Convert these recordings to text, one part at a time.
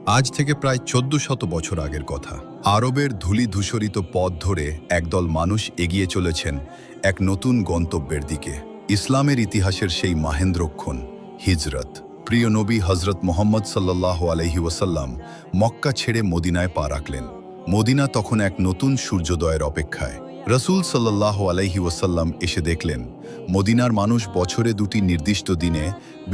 আজ থেকে প্রায় ১৪০০ বছর আগের কথা। আরবের ধূলি ধূসরিত পথ ধরে একদল মানুষ এগিয়ে চলেছেন এক নতুন গন্তব্যের দিকে। ইসলামের ইতিহাসের সেই মাহেন্দ্রক্ষণ, হিজরত। প্রিয় নবী হজরত মোহাম্মদ সাল্লাল্লাহু আলাইহি ওয়াসাল্লাম মক্কা ছেড়ে মদিনায় পা রাখলেন। মদিনা তখন এক নতুন সূর্যোদয়ের অপেক্ষায়। রসুল সাল্লাল্লাহু আলাইহি ওয়াসাল্লাম এসে দেখলেন মদিনার মানুষ বছরে দুটি নির্দিষ্ট দিনে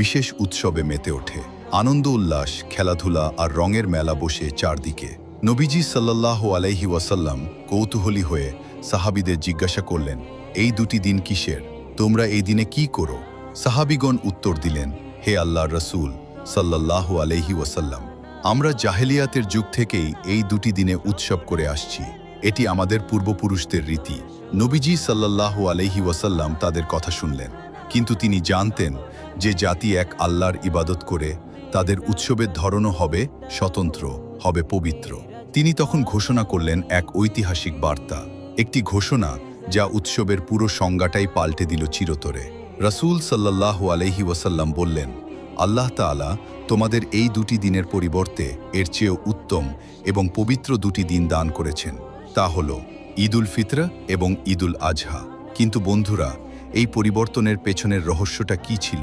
বিশেষ উৎসবে মেতে ওঠে। আনন্দ উল্লাস, খেলাধুলা আর রঙের মেলা বসে চারদিকে। নবীজি সাল্লাল্লাহু আলাইহি ওয়াসাল্লাম কৌতূহলী হয়ে সাহাবীদের জিজ্ঞাসা করলেন, এই দুটি দিন কিসের? তোমরা এই দিনে কি করো? সাহাবীগণ উত্তর দিলেন, হে আল্লাহর রসূল সাল্লাল্লাহু আলাইহি ওয়াসাল্লাম, আমরা জাহেলিয়াতের যুগ থেকেই এই দুটি দিনে উৎসব করে আসছি। এটি আমাদের পূর্বপুরুষদের রীতি। নবীজি সাল্লাল্লাহু আলাইহি ওয়াসাল্লাম তাদের কথা শুনলেন, কিন্তু তিনি জানতেন যে জাতি এক আল্লাহর ইবাদত করে তাদের উৎসবের ধরনও হবে স্বতন্ত্র, হবে পবিত্র। তিনি তখন ঘোষণা করলেন এক ঐতিহাসিক বার্তা, একটি ঘোষণা যা উৎসবের পুরো সংজ্ঞাটাই পাল্টে দিল চিরতরে। রাসূল সাল্লাল্লাহু আলাইহি ওয়াসাল্লাম বললেন, আল্লাহ তাআলা তোমাদের এই দুটি দিনের পরিবর্তে এর চেয়েও উত্তম এবং পবিত্র দুটি দিন দান করেছেন, তা হল ঈদুল ফিতর এবং ঈদুল আজহা। কিন্তু বন্ধুরা, এই পরিবর্তনের পেছনের রহস্যটা কি ছিল?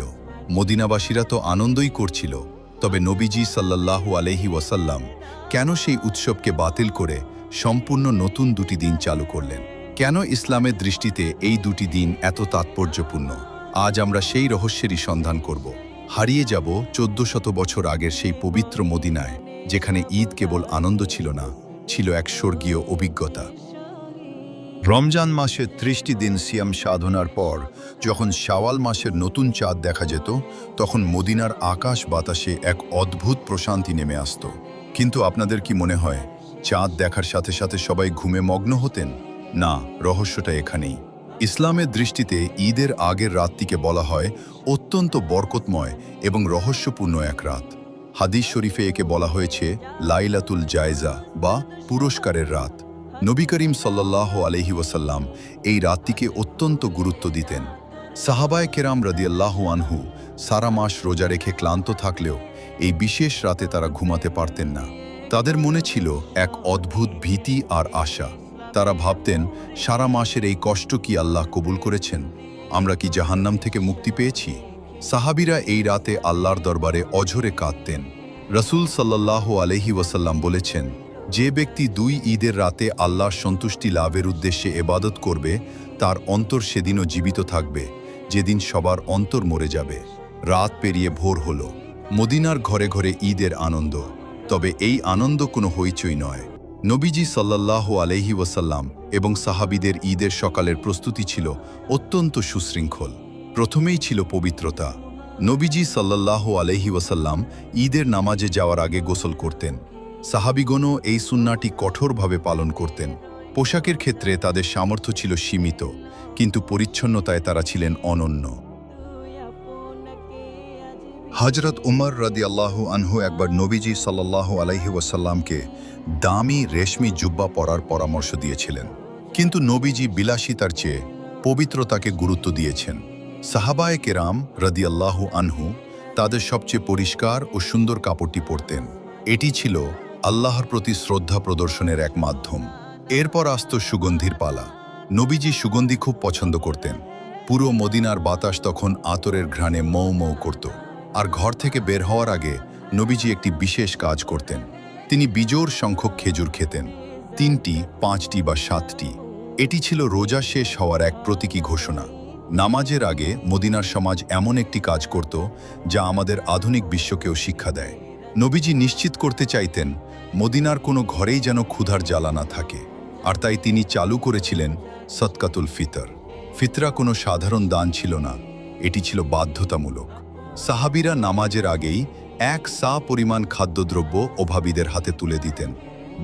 মদিনাবাসীরা তো আনন্দই করছিল, তবে নবীজি সাল্লাল্লাহু আলাইহি ওয়াসাল্লাম কেন সেই উৎসবকে বাতিল করে সম্পূর্ণ নতুন দুটি দিন চালু করলেন? কেন ইসলামের দৃষ্টিতে এই দুটি দিন এত তাৎপর্যপূর্ণ? আজ আমরা সেই রহস্যেরই সন্ধান করব। হারিয়ে যাব ১৪০০ বছর আগের সেই পবিত্র মদিনায়, যেখানে ঈদ কেবল আনন্দ ছিল না, ছিল এক স্বর্গীয় অভিজ্ঞতা। রমজান মাসের ৩০টি দিন সিয়াম সাধনার পর যখন শাওয়াল মাসের নতুন চাঁদ দেখা যেত, তখন মদিনার আকাশ বাতাসে এক অদ্ভুত প্রশান্তি নেমে আসত। কিন্তু আপনাদের কি মনে হয় চাঁদ দেখার সাথে সাথে সবাই ঘুমে মগ্ন হতেন? না, রহস্যটা এখানেই। ইসলামের দৃষ্টিতে ঈদের আগের রাতটিকে বলা হয় অত্যন্ত বরকতময় এবং রহস্যপূর্ণ এক রাত। হাদিস শরীফে একে বলা হয়েছে লাইলাতুল জায়জা বা পুরস্কারের রাত। নবী করিম সাল্লাল্লাহু আলাইহি ওয়াসাল্লাম এই রাতটিকে অত্যন্ত গুরুত্ব দিতেন। সাহাবায়ে কেরাম রাদিয়াল্লাহু আনহু সারা মাস রোজা রেখে ক্লান্ত থাকলেও এই বিশেষ রাতে তারা ঘুমাতে পারতেন না। তাদের মনে ছিল এক অদ্ভুত ভীতি আর আশা। তারা ভাবতেন, সারা মাসের এই কষ্ট কি আল্লাহ কবুল করেছেন? আমরা কি জাহান্নাম থেকে মুক্তি পেয়েছি? সাহাবীরা এই রাতে আল্লাহর দরবারে অঝরে কাঁদতেন। রাসূল সাল্লাল্লাহু আলাইহি ওয়াসাল্লাম বলেছেন, যে ব্যক্তি দুই ঈদের রাতে আল্লাহর সন্তুষ্টি লাভের উদ্দেশ্যে ইবাদত করবে, তার অন্তর সেদিনও জীবিত থাকবে, যেদিন সবার অন্তর মরে যাবে। রাত পেরিয়ে ভোর হলো। মদিনার ঘরে ঘরে ঈদের আনন্দ। তবে এই আনন্দ কোনো হইচই নয়। নবীজি সাল্লাল্লাহু আলাইহি ওয়াসাল্লাম এবং সাহাবীদের ঈদের সকালের প্রস্তুতি ছিল অত্যন্ত সুশৃঙ্খল। প্রথমেই ছিল পবিত্রতা। নবীজি সাল্লাল্লাহু আলাইহি ওয়াসাল্লাম ঈদের নামাজে যাওয়ার আগে গোসল করতেন। সাহাবীগণও এই সুন্নাহটি কঠোরভাবে পালন করতেন। পোশাকের ক্ষেত্রে তাদের সামর্থ্য ছিল সীমিত, কিন্তু পরিচ্ছন্নতায় তারা ছিলেন অনন্য। হযরত উমর রাদিয়াল্লাহু আনহু একবার নবীজি সাল্লাল্লাহু আলাইহি ওয়াসাল্লামকে দামি রেশমি জুব্বা পরার পরামর্শ দিয়েছিলেন, কিন্তু নবীজি বিলাসিতার চেয়ে পবিত্রতাকে গুরুত্ব দিয়েছেন। সাহাবায়ে কেরাম রাদিয়াল্লাহু আনহু তাদের সবচেয়ে পরিষ্কার ও সুন্দর কাপড়টি পরতেন। এটি ছিল আল্লাহর প্রতি শ্রদ্ধা প্রদর্শনের এক মাধ্যম। এরপর আসত সুগন্ধির পালা। নবীজি সুগন্ধি খুব পছন্দ করতেন। পুরো মদিনার বাতাস তখন আতরের ঘ্রাণে মৌ মৌ করত। আর ঘর থেকে বের হওয়ার আগে নবীজি একটি বিশেষ কাজ করতেন। তিনি বিজোড় সংখ্যক খেজুর খেতেন, ৩টি, ৫টি বা ৭টি। এটি ছিল রোজা শেষ হওয়ার এক প্রতীকী ঘোষণা। নামাজের আগে মদিনার সমাজ এমন একটি কাজ করত যা আমাদের আধুনিক বিশ্বকেও শিক্ষা দেয়। নবীজি নিশ্চিত করতে চাইতেন মদিনার কোনো ঘরেই যেন ক্ষুধার জ্বালা না থাকে, আর তাই তিনি চালু করেছিলেন সদকাতুল ফিতর। ফিতরা কোনো সাধারণ দান ছিল না, এটি ছিল বাধ্যতামূলক। সাহাবীরা নামাজের আগেই এক সা পরিমাণ খাদ্যদ্রব্য অভাবীদের হাতে তুলে দিতেন।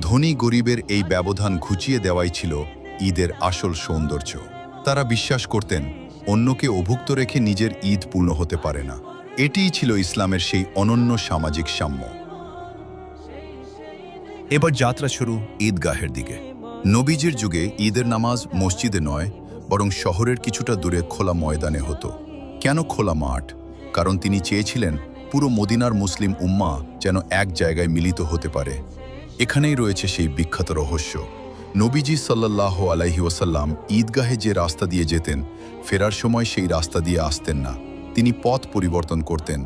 ধনী গরিবের এই ব্যবধান ঘুচিয়ে দেওয়াই ছিল ঈদের আসল সৌন্দর্য। তারা বিশ্বাস করতেন অন্যকে অভুক্ত রেখে নিজের ঈদ পূর্ণ হতে পারে না। এটিই ছিল ইসলামের সেই অনন্য সামাজিক সাম্য। এবার যাত্রা শুরু ঈদগাহের দিকে। নবীজির যুগে ঈদের নামাজ মসজিদে নয়, বরং শহরের কিছুটা দূরে খোলা ময়দানে হতো। কেন খোলা মাঠ? কারণ তিনি চেয়েছিলেন পুরো মদিনার মুসলিম উম্মাহ যেন এক জায়গায় মিলিত হতে পারে। এখানেই রয়েছে সেই বিখ্যাত রহস্য। নবীজি সাল্লাল্লাহু আলাইহি ওয়াসাল্লাম ঈদগাহে যে রাস্তা দিয়ে যেতেন, ফেরার সময় সেই রাস্তা দিয়ে আসতেন না, তিনি পথ পরিবর্তন করতেন।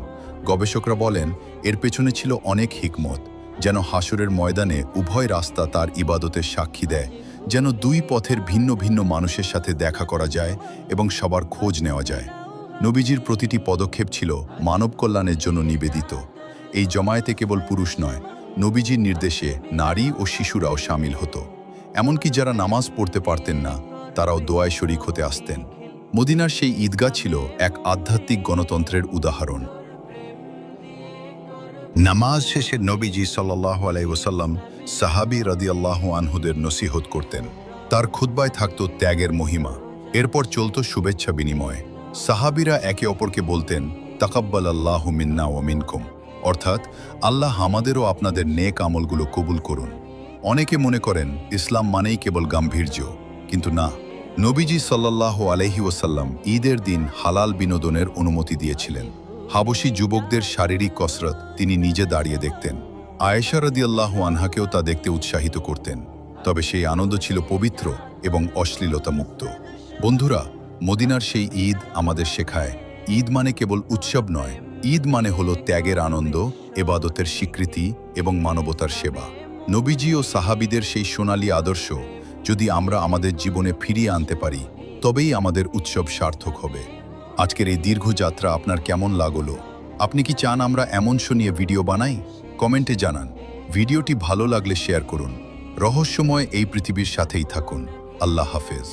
গবেষকরা বলেন এর পেছনে ছিল অনেক হিকমত, যেন হাসরের ময়দানে উভয় রাস্তা তার ইবাদতের সাক্ষী দেয়, যেন দুই পথের ভিন্ন ভিন্ন মানুষের সাথে দেখা করা যায় এবং সবার খোঁজ নেওয়া যায়। নবীজির প্রতিটি পদক্ষেপ ছিল মানব কল্যাণের জন্য নিবেদিত। এই জমায়েতে কেবল পুরুষ নয়, নবীজির নির্দেশে নারী ও শিশুরাও সামিল হতো। এমনকি যারা নামাজ পড়তে পারতেন না, তারাও দোয়ায় শরিক হতে আসতেন। মদিনার সেই ঈদগাহ ছিল এক আধ্যাত্মিক গণতন্ত্রের উদাহরণ। নামাজ শেষে নবীজি সাল্লাল্লাহু আলাইহি ওয়াসাল্লাম সাহাবী রাদিয়াল্লাহু আনহুদের নসিহত করতেন। তার খুতবায় থাকত ত্যাগের মহিমা। এরপর চলত শুভেচ্ছা বিনিময়। সাহাবীরা একে অপরকে বলতেন, তাকাব্বালাল্লাহু মিন্না ওয়া মিনকুম, অর্থাৎ আল্লাহ আমাদেরও আপনাদের নেক আমলগুলো কবুল করুন। অনেকে মনে করেন ইসলাম মানেই কেবল গাম্ভীর্য, কিন্তু না। নবীজি সাল্লাল্লাহু আলাইহি ওয়াসাল্লাম ঈদের দিন হালাল বিনোদনের অনুমতি দিয়েছিলেন। হাবশী যুবকদের শারীরিক কসরত তিনি নিজে দাঁড়িয়ে দেখতেন। আয়েশা রাদিয়াল্লাহু আনহাকেও তা দেখতে উৎসাহিত করতেন। তবে সেই আনন্দ ছিল পবিত্র এবং অশ্লীলতা মুক্ত। বন্ধুরা, মদিনার সেই ঈদ আমাদের শেখায় ঈদ মানে কেবল উৎসব নয়, ঈদ মানে হলো ত্যাগের আনন্দ, ইবাদতের স্বীকৃতি এবং মানবতার সেবা। নবীজি ও সাহাবীদের সেই সোনালী আদর্শ যদি আমরা আমাদের জীবনে ফিরিয়ে আনতে পারি, তবেই আমাদের উৎসব সার্থক হবে। আজকের এই দীর্ঘ যাত্রা আপনার কেমন লাগলো? আপনি কি চান আমরা এমন নিয়ে ভিডিও বানাই? কমেন্টে জানান। ভিডিওটি ভালো লাগলে শেয়ার করুন। রহস্যময় এই পৃথিবীর সাথেই থাকুন। আল্লাহ হাফেজ।